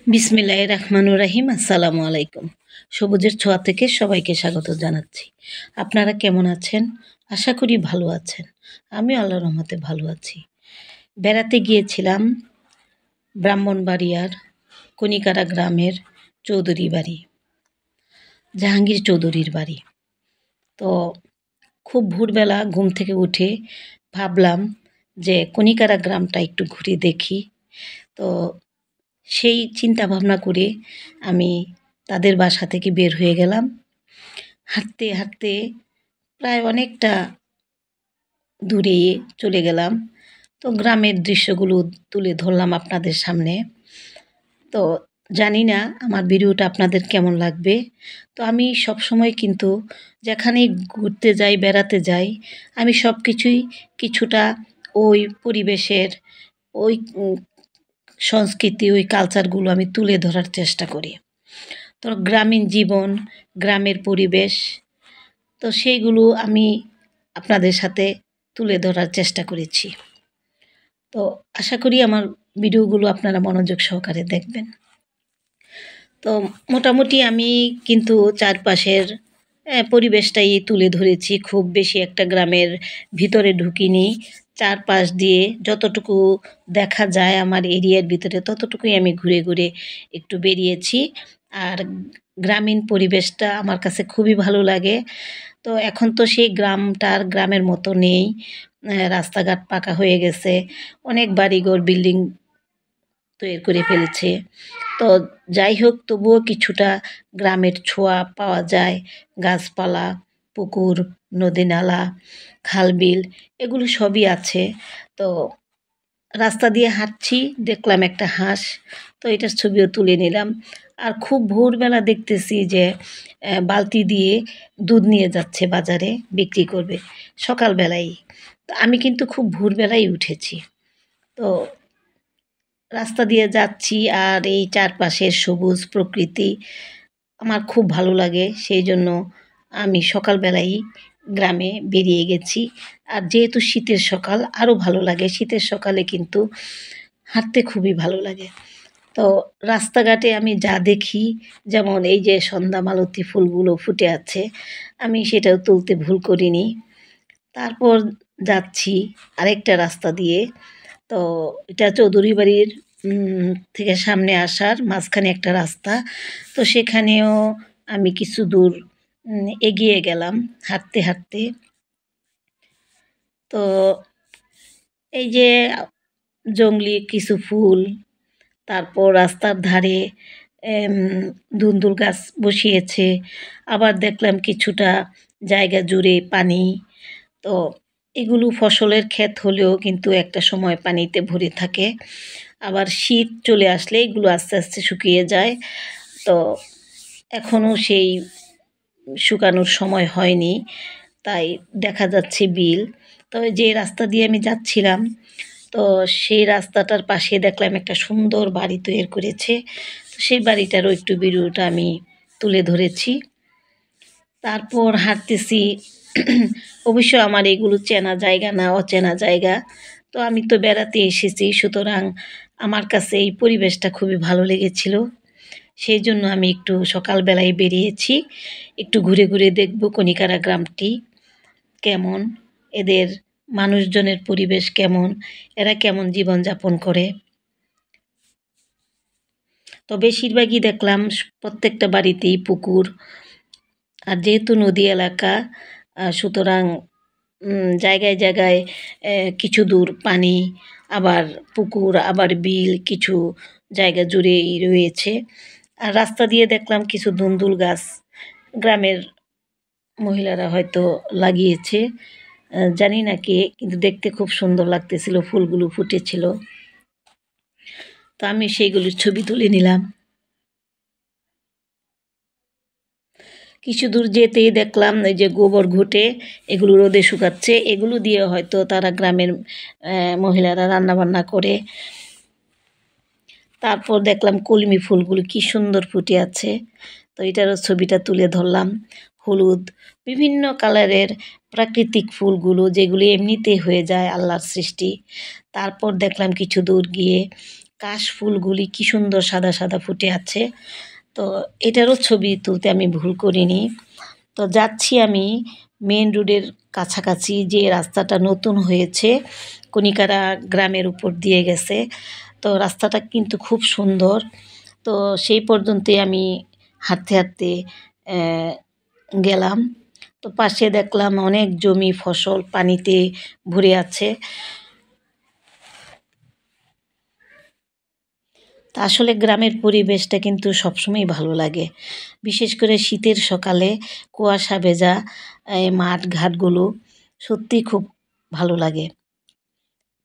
বিসমিল্লাহির রহমানির রহিম। আসসালামু আলাইকুম। সবুজের ছোঁয়া থেকে সবাইকে স্বাগত জানাচ্ছি। আপনারা কেমন আছেন? আশা করি ভালো আছেন। আমিও আল্লাহর রহমতে ভালো আছি। বেড়াতে গিয়েছিলাম ব্রাহ্মণবাড়িয়ার কনিকারা গ্রামের চৌধুরী বাড়ি, জাহাঙ্গীর চৌধুরীর বাড়ি। তো খুব ভোরবেলা ঘুম থেকে উঠে ভাবলাম যে কনিকারা গ্রামটা একটু ঘুরে দেখি। তো সেই চিন্তা ভাবনা করে আমি তাদের বাসা থেকে বের হয়ে গেলাম। হাঁটতে হাঁটতে প্রায় অনেকটা দূরে চলে গেলাম। তো গ্রামের দৃশ্যগুলো তুলে ধরলাম আপনাদের সামনে। তো জানি না আমার ভিডিওটা আপনাদের কেমন লাগবে। তো আমি সবসময় কিন্তু যেখানেই ঘুরতে যাই, বেড়াতে যাই, আমি সব কিছুই কিছুটা ওই পরিবেশের ওই সংস্কৃতি, ওই কালচারগুলো আমি তুলে ধরার চেষ্টা করি। তো গ্রামীণ জীবন, গ্রামের পরিবেশ, তো সেইগুলো আমি আপনাদের সাথে তুলে ধরার চেষ্টা করেছি। তো আশা করি আমার ভিডিওগুলো আপনারা মনোযোগ সহকারে দেখবেন। তো মোটামুটি আমি কিন্তু চারপাশের পরিবেশটাই তুলে ধরেছি। খুব বেশি একটা গ্রামের ভিতরে ঢুকিনি। চারপাশ দিয়ে যতটুকু দেখা যায় আমার এরিয়ার ভিতরে ততটুকুই আমি ঘুরে ঘুরে একটু বেরিয়েছি। আর গ্রামীণ পরিবেশটা আমার কাছে খুবই ভালো লাগে। তো এখন তো সেই গ্রামটার গ্রামের মতো নেই। রাস্তাঘাট পাকা হয়ে গেছে, অনেক বাড়িঘর বিল্ডিং তৈরি করে ফেলেছে। তো যাই হোক, তবুও কিছুটা গ্রামের ছোঁয়া পাওয়া যায়। গাছপালা, পুকুর, নদী নালা, খাল বিল, এগুলো সবই আছে। তো রাস্তা দিয়ে হাঁটছি, দেখলাম একটা হাঁস। তো এটার ছবিও তুলে নিলাম। আর খুব ভোরবেলা দেখতেছি যে বালতি দিয়ে দুধ নিয়ে যাচ্ছে বাজারে বিক্রি করবে, সকালবেলাই। তো আমি কিন্তু খুব ভোরবেলাই উঠেছি। তো রাস্তা দিয়ে যাচ্ছি আর এই চারপাশের সবুজ প্রকৃতি আমার খুব ভালো লাগে। সেই জন্য আমি সকালবেলাই গ্রামে বেরিয়ে গেছি। আর যেহেতু শীতের সকাল, আরও ভালো লাগে। শীতের সকালে কিন্তু হাঁটতে খুবই ভালো লাগে। তো রাস্তাঘাটে আমি যা দেখি, যেমন এই যে সন্ধ্যা মালতী ফুলগুলো ফুটে আছে, আমি সেটাও তুলতে ভুল করিনি। তারপর যাচ্ছি আরেকটা রাস্তা দিয়ে। তো এটা চৌধুরী বাড়ির থেকে সামনে আসার মাঝখানে একটা রাস্তা। তো সেখানেও আমি কিছু দূর এগিয়ে গেলাম হাঁটতে হাঁটতে। তো এই যে জংলি কিছু ফুল, তারপর রাস্তার ধারে ধুন্দুল গাছ বসিয়েছে। আবার দেখলাম কিছুটা জায়গা জুড়ে পানি। তো এগুলো ফসলের ক্ষেত হলেও কিন্তু একটা সময় পানিতে ভরে থাকে। আবার শীত চলে আসলে এগুলো আস্তে আস্তে শুকিয়ে যায়। তো এখনও সেই শুকানোর সময় হয়নি, তাই দেখা যাচ্ছে বিল। তো যে রাস্তা দিয়ে আমি যাচ্ছিলাম, তো সেই রাস্তাটার পাশে দেখলাম একটা সুন্দর বাড়ি তৈরি করেছে। তো সেই বাড়িটারও একটু ভিডিওটা আমি তুলে ধরেছি। তারপর হাঁটতেছি। অবশ্য আমার এগুলো চেনা জায়গা না, অচেনা জায়গা। তো আমি তো বেড়াতে এসেছি, সুতরাং আমার কাছে এই পরিবেশটা খুবই ভালো লেগেছিল। সেই জন্য আমি একটু সকালবেলায় বেরিয়েছি, একটু ঘুরে ঘুরে দেখব কনিকারা গ্রামটি কেমন, এদের মানুষজনের পরিবেশ কেমন, এরা কেমন জীবনযাপন করে। তো বেশিরভাগই দেখলাম প্রত্যেকটা বাড়িতেই পুকুর। আর যেহেতু নদী এলাকা, সুতরাং জায়গায় জায়গায় কিছু দূর পানি, আবার পুকুর, আবার বিল কিছু জায়গা জুড়েই রয়েছে। আর রাস্তা দিয়ে দেখলাম কিছু ধুন্দুল গাছ গ্রামের মহিলারা হয়তো লাগিয়েছে, জানি না কে, কিন্তু দেখতে খুব সুন্দর লাগতেছিল, ফুলগুলো ফুটেছিল। তো আমি সেইগুলির ছবি তুলে নিলাম। কিছু দূর যেতেই দেখলাম এই যে গোবর ঘুঁটে এগুলো রোদে শুকাচ্ছে। এগুলো দিয়ে হয়তো তারা গ্রামের মহিলারা রান্নাবান্না করে। তারপর দেখলাম কলমি ফুলগুলো কি সুন্দর ফুটে আছে। তো এটারও ছবিটা তুলে ধরলাম। হলুদ, বিভিন্ন কালারের প্রাকৃতিক ফুলগুলো, যেগুলি এমনিতেই হয়ে যায় আল্লাহর সৃষ্টি। তারপর দেখলাম কিছু দূর গিয়ে কাশ ফুলগুলি কি সুন্দর সাদা সাদা ফুটে আছে। তো এটারও ছবি তুলতে আমি ভুল করিনি। তো যাচ্ছি আমি মেন রোডের কাছাকাছি, যে রাস্তাটা নতুন হয়েছে কনিকারা গ্রামের উপর দিয়ে গেছে। তো রাস্তাটা কিন্তু খুব সুন্দর। তো সেই পর্যন্তই আমি হাঁটতে হাঁটতে গেলাম। তো পাশে দেখলাম অনেক জমি ফসল পানিতে ভরে আছে। তা আসলে গ্রামের পরিবেশটা কিন্তু সবসময়ই ভালো লাগে। বিশেষ করে শীতের সকালে কুয়াশা ভেজা মাঠ ঘাটগুলো সত্যিই খুব ভালো লাগে।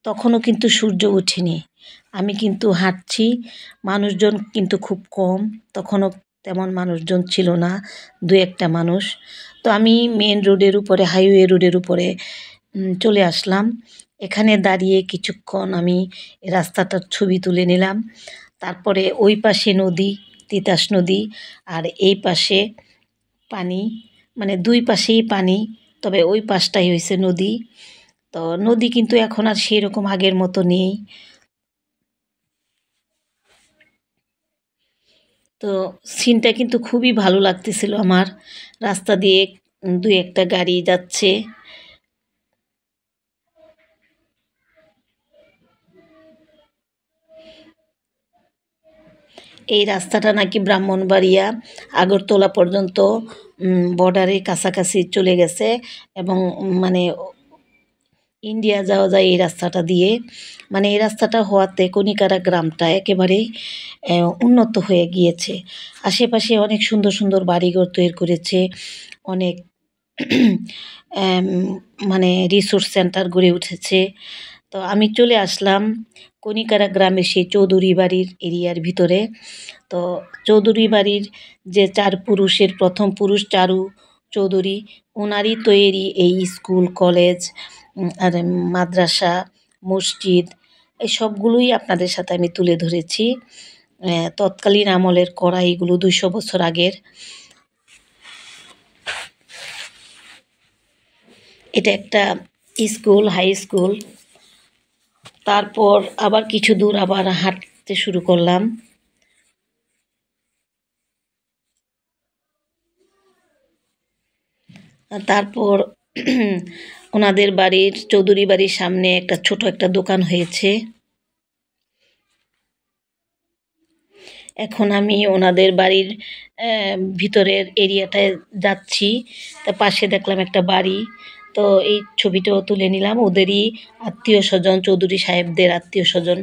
তখনও কিন্তু সূর্য ওঠেনি। আমি কিন্তু হাঁটছি, মানুষজন কিন্তু খুব কম। তখনও তেমন মানুষজন ছিল না, ২-১ টা মানুষ। তো আমি মেইন রোডের উপরে, হাইওয়ে রোডের উপরে চলে আসলাম। এখানে দাঁড়িয়ে কিছুক্ষণ আমি রাস্তাটার ছবি তুলে নিলাম। তারপরে ওই পাশে নদী, তিতাস নদী, আর এই পাশে পানি, মানে ২ পাশেই পানি, তবে ওই পাশটাই হইছে নদী। তো নদী কিন্তু এখন আর সেরকম আগের মতো নেই। তো সিনটা কিন্তু খুবই ভালো লাগতেছিল আমার। রাস্তা দিয়ে ২-১ টা গাড়ি যাচ্ছে। এই রাস্তাটা নাকি ব্রাহ্মণবাড়িয়া আগরতলা পর্যন্ত বর্ডারের কাছাকাছি চলে গেছে, এবং মানে ইন্ডিয়া যাওয়া যায় এই রাস্তাটা দিয়ে। মানে এই রাস্তাটা হওয়াতে কনিকারা গ্রামটা একেবারেই উন্নত হয়ে গিয়েছে। আশেপাশে অনেক সুন্দর সুন্দর বাড়িঘর তৈরি করেছে, অনেক মানে রিসোর্স সেন্টার গড়ে উঠেছে। তো আমি চলে আসলাম কনিকারা গ্রামের সেই চৌধুরী বাড়ির এরিয়ার ভিতরে। তো চৌধুরী বাড়ির যে ৪ পুরুষের প্রথম পুরুষ চারু চৌধুরী, ওনারই তৈরি এই স্কুল, কলেজ, আর মাদ্রাসা, মসজিদ, এই সবগুলোই আপনাদের সাথে আমি তুলে ধরেছি। তৎকালীন আমলের করা এগুলো ২০০ বছর আগের। এটা একটা স্কুল, হাই স্কুল। তারপর আবার কিছু দূর আবার হাঁটতে শুরু করলাম। তারপর ওনাদের বাড়ির, চৌধুরী বাড়ির সামনে একটা ছোট একটা দোকান হয়েছে। এখন আমি ওনাদের বাড়ির ভিতরের এরিয়াটায় যাচ্ছি। তা পাশে দেখলাম একটা বাড়ি। তো এই ছবিটাও তুলে নিলাম। ওদেরই আত্মীয়স্বজন, চৌধুরী সাহেবদের আত্মীয়স্বজন।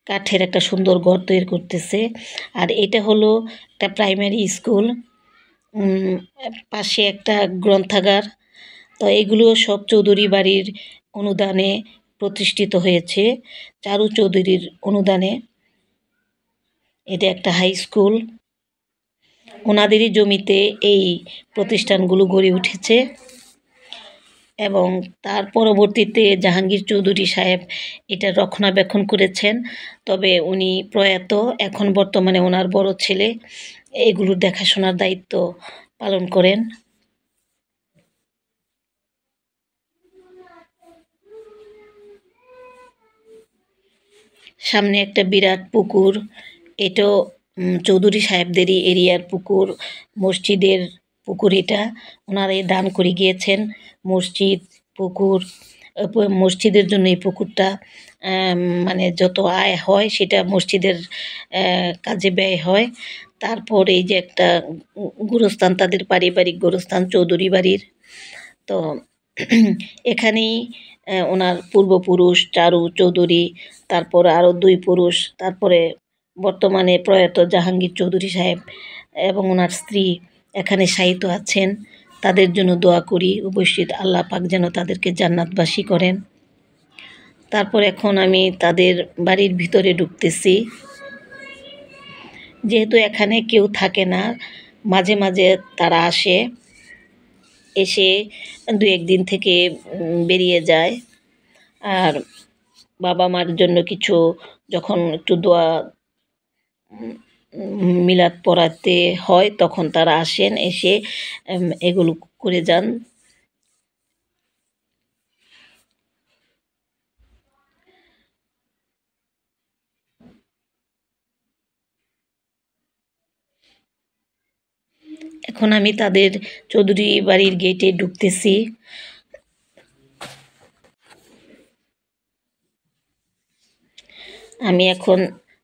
কাঠের একটা সুন্দর ঘর তৈরি করতেছে। আর এটা হলো একটা প্রাইমারি স্কুল। উম পাশে একটা গ্রন্থাগার। তো এগুলো সব চৌধুরী বাড়ির অনুদানে প্রতিষ্ঠিত হয়েছে, চারু চৌধুরীর অনুদানে। এটা একটা হাই স্কুল। ওনাদেরই জমিতে এই প্রতিষ্ঠানগুলো গড়ে উঠেছে, এবং তার পরবর্তীতে জাহাঙ্গীর চৌধুরী সাহেব এটা রক্ষণাবেক্ষণ করেছেন। তবে উনি প্রয়াত, এখন বর্তমানে ওনার বড় ছেলে এগুলোর দেখাশোনার দায়িত্ব পালন করেন। সামনে একটা বিরাট পুকুর। এটাও চৌধুরী সাহেবদেরই এরিয়ার পুকুর, মসজিদের পুকুর এটা। ওনারাই দান করে গিয়েছেন মসজিদ, পুকুর। মসজিদের জন্য এই পুকুরটা মানে যত আয় হয় সেটা মসজিদের কাজে ব্যয় হয়। তারপর এই যে একটা গোরস্থান, তাদের পারিবারিক গোরস্থান চৌধুরী বাড়ির। তো এখানেই ওনার পূর্বপুরুষ চারু চৌধুরী, তারপরে আরও ২ পুরুষ, তারপরে বর্তমানে প্রয়াত জাহাঙ্গীর চৌধুরী সাহেব এবং ওনার স্ত্রী এখানে শায়িত আছেন। তাদের জন্য দোয়া করি, উপস্থিত আল্লাহ পাক যেন তাদেরকে জান্নাতবাসী করেন। তারপর এখন আমি তাদের বাড়ির ভিতরে ঢুকতেছি। যেহেতু এখানে কেউ থাকে না, মাঝে মাঝে তারা আসে, এসে ২-১ দিন থেকে বেরিয়ে যায়। আর বাবা-মার জন্য কিছু যখন একটু দোয়া মিলাদ পড়াতে হয় তখন তারা আসেন, এসে এগুলো করে যান। এখন আমি তাদের চৌধুরী বাড়ির গেটে ঢুকতেছি। আমি এখন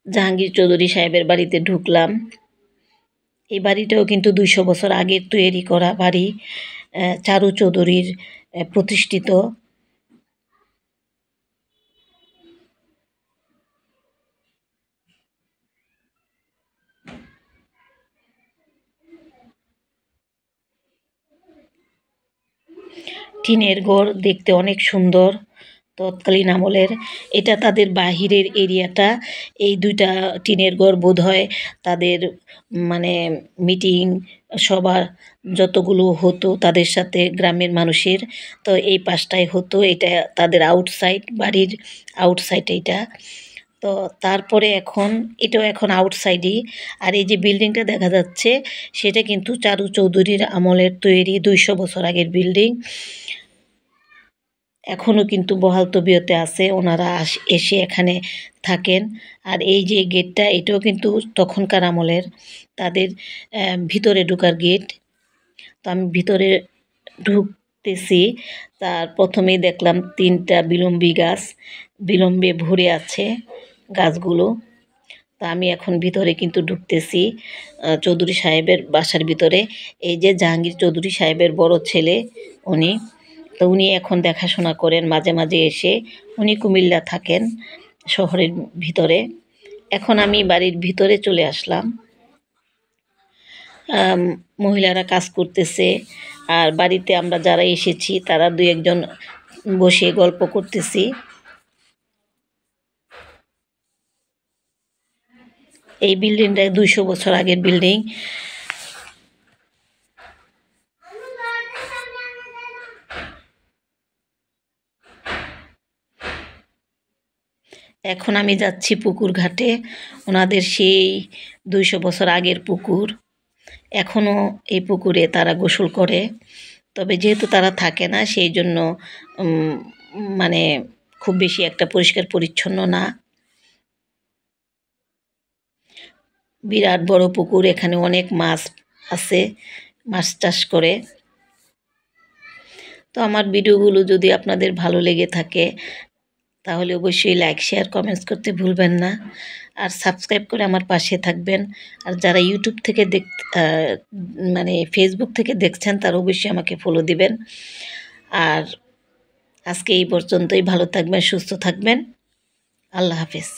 জাহাঙ্গীর চৌধুরী সাহেবের বাড়িতে ঢুকলাম। এই বাড়িটাও কিন্তু ২০০ বছর আগের তৈরি করা বাড়ি, চারু চৌধুরীর প্রতিষ্ঠিত। টিনের ঘর দেখতে অনেক সুন্দর, তৎকালীন আমলের। এটা তাদের বাহিরের এরিয়াটা। এই ২টা টিনের ঘর বোধহয় তাদের মানে মিটিং সভা যতগুলো হতো তাদের সাথে গ্রামের মানুষের, তো এই পাশটায় হতো। এটা তাদের আউটসাইড, বাড়ির আউটসাইড এইটা। তো তারপরে এখন এটাও এখন আউটসাইডই। আর এই যে বিল্ডিংটা দেখা যাচ্ছে সেটা কিন্তু চারু চৌধুরীর আমলের তৈরি, ২০০ বছর আগের বিল্ডিং। এখনও কিন্তু বহাল তবিয়তে আছে, ওনারা এসে এখানে থাকেন। আর এই যে গেটটা, এটাও কিন্তু তখনকার আমলের, তাদের ভিতরে ঢোকার গেট। তো আমি ভিতরে ঢুকতেছি, তার প্রথমেই দেখলাম ৩টা বিলম্বী গাছ, বিলম্বে ভরে আছে গাছগুলো। তো আমি এখন ভিতরে কিন্তু ঢুকতেছি চৌধুরী সাহেবের বাসার ভিতরে। এই যে জাহাঙ্গীর চৌধুরী সাহেবের বড় ছেলে উনি, তো উনি এখন দেখাশোনা করেন মাঝে মাঝে এসে। উনি কুমিল্লা থাকেন শহরের ভিতরে। এখন আমি বাড়ির ভিতরে চলে আসলাম। মহিলারা কাজ করতেছে, আর বাড়িতে আমরা যারা এসেছি তারা ২-১ জন বসে গল্প করতেছি। এই বিল্ডিংটা ২০০ বছর আগের বিল্ডিং। এখন আমি যাচ্ছি পুকুর ঘাটে, ওনাদের সেই ২০০ বছর আগের পুকুর। এখনও এই পুকুরে তারা গোসল করে, তবে যেহেতু তারা থাকে না সেই জন্য মানে খুব বেশি একটা পরিষ্কার পরিচ্ছন্ন না। বিরাট বড় পুকুর, এখানে অনেক মাছ আছে, মাছ চাষ করে। তো আমার ভিডিওগুলো যদি আপনাদের ভালো লেগে থাকে তাহলে অবশ্যই লাইক, শেয়ার, কমেন্টস করতে ভুলবেন না। আর সাবস্ক্রাইব করে আমার পাশে থাকবেন। আর যারা ইউটিউব থেকে মানে ফেসবুক থেকে দেখছেন তারা অবশ্যই আমাকে ফলো দিবেন। আর আজকে এই পর্যন্তই। ভালো থাকবেন, সুস্থ থাকবেন। আল্লাহ হাফেজ।